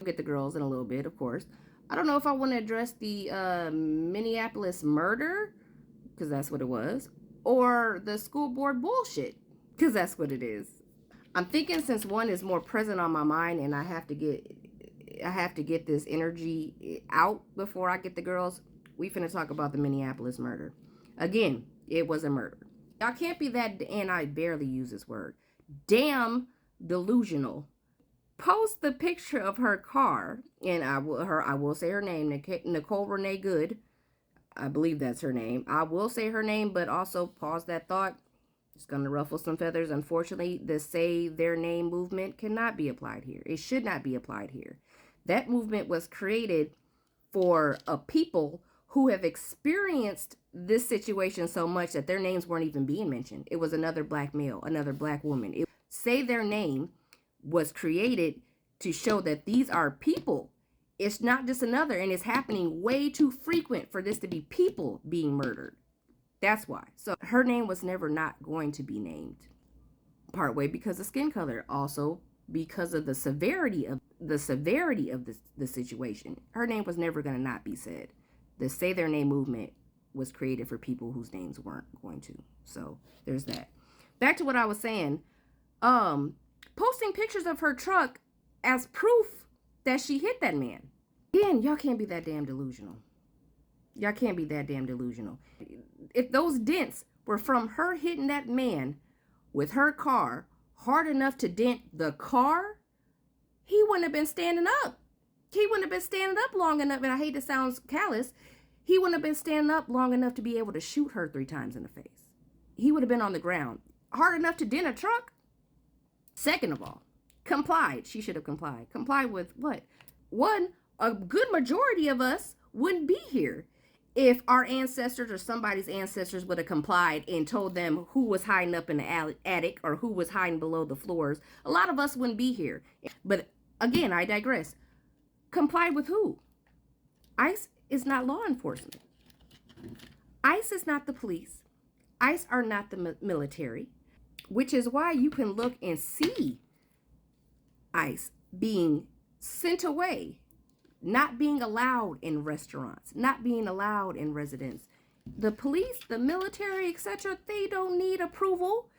Get the girls in a little bit, of course. I don't know if I want to address the Minneapolis murder, because that's what it was, or the school board bullshit, because that's what it is. I'm thinking since one is more present on my mind, and I have to get this energy out before I get the girls. We finna talk about the Minneapolis murder. Again, it was a murder. Y'all can't be that, and I barely use this word, damn delusional. Post the picture of her car, and I will say her name, Nicole Renee Good. I believe that's her name. I will say her name, but also pause that thought. It's going to ruffle some feathers. Unfortunately, the say their name movement cannot be applied here. It should not be applied here. That movement was created for a people who have experienced this situation so much that their names weren't even being mentioned. It was another black male, another black woman. Say their name was created to show that these are people. It's not just another, and it's happening way too frequent for this to be people being murdered. That's why. So her name was never not going to be named. Partway because of skin color, also because of the severity of the situation. Her name was never going to not be said. The say their name movement was created for people whose names weren't going to. So there's that. Back to what I was saying. Posting pictures of her truck as proof that she hit that man. Again, y'all can't be that damn delusional. Y'all can't be that damn delusional. If those dents were from her hitting that man with her car hard enough to dent the car, he wouldn't have been standing up. He wouldn't have been standing up long enough, and I hate to sound callous, he wouldn't have been standing up long enough to be able to shoot her 3 times in the face. He would have been on the ground. Hard enough to dent a truck? Second of all, complied. She should have complied. Complied with what? One, a good majority of us wouldn't be here if our ancestors or somebody's ancestors would have complied and told them who was hiding up in the attic or who was hiding below the floors. A lot of us wouldn't be here. But again, I digress. Complied with who? ICE is not law enforcement. ICE is not the police. ICE are not the military, which is why you can look and see ICE being sent away, not being allowed in restaurants, not being allowed in residence. The police, the military, etc., they don't need approval,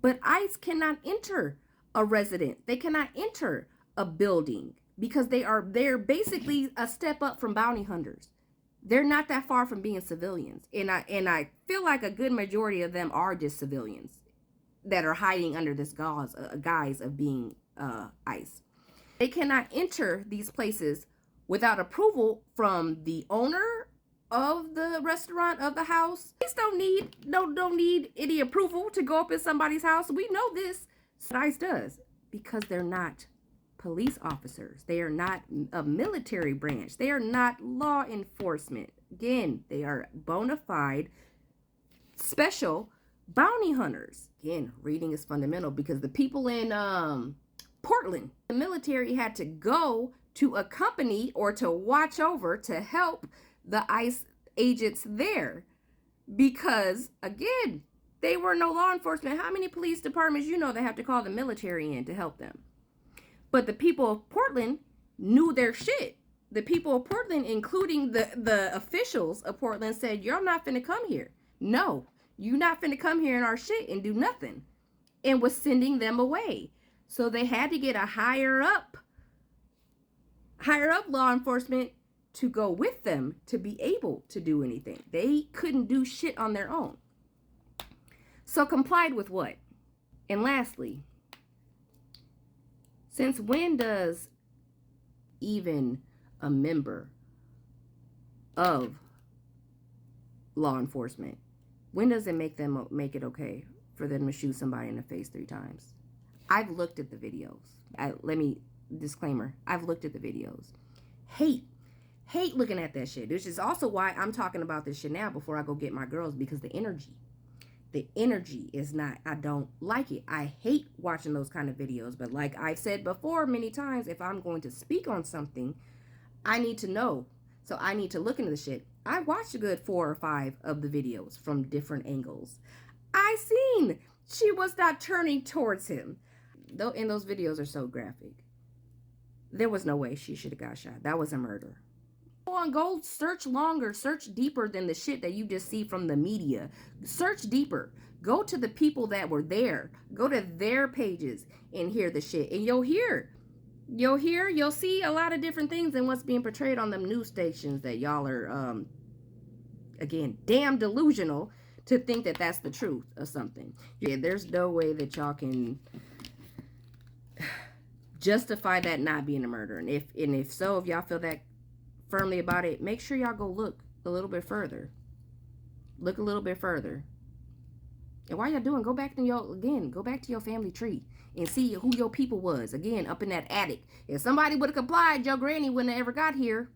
but ICE cannot enter a residence. They cannot enter a building because they're basically a step up from bounty hunters. They're not that far from being civilians. And I feel like a good majority of them are just civilians that are hiding under this guise of being ICE. They cannot enter these places without approval from the owner of the restaurant, of the house. Police don't need any approval to go up in somebody's house. We know this. ICE does, because they're not police officers. They are not a military branch. They are not law enforcement. Again, they are bona fide special bounty hunters. Again, reading is fundamental because the people in Portland, the military had to go to accompany or to watch over to help the ICE agents there because, again, they were no law enforcement. How many police departments you know that have to call the military in to help them? But the people of Portland knew their shit. The people of Portland, including the officials of Portland, said, you're not finna come here. No, you're not finna come here in our shit and do nothing. And was sending them away. So they had to get a higher up law enforcement to go with them to be able to do anything. They couldn't do shit on their own. So complied with what? And lastly, since when does even a member of law enforcement, when does it make it okay for them to shoot somebody in the face 3 times? I've looked at the videos. Disclaimer, I've looked at the videos. Hate looking at that shit, which is also why I'm talking about this shit now before I go get my girls, because the energy is not, I don't like it. I hate watching those kind of videos. But like I've said before many times, if I'm going to speak on something, I need to know. So I need to look into the shit. I watched a good 4 or 5 of the videos from different angles. I seen she was not turning towards him. Though, and those videos are so graphic. There was no way she should have got shot. That was a murder. Go on, go search longer, search deeper than the shit that you just see from the media. Search deeper. Go to the people that were there. Go to their pages and hear the shit. And you'll see a lot of different things than what's being portrayed on them news stations that y'all are, again, damn delusional to think that that's the truth of something. Yeah, there's no way that y'all can justify that not being a murder. And if so, if y'all feel that firmly about it, make sure y'all go look a little bit further. Look a little bit further. And while y'all doing, go back to your family tree and see who your people was. Again, up in that attic. If somebody would have complied, your granny wouldn't have ever got here.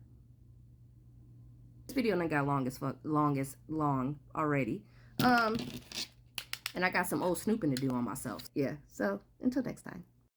This video done got long already. And I got some old snooping to do on myself. Yeah, so until next time.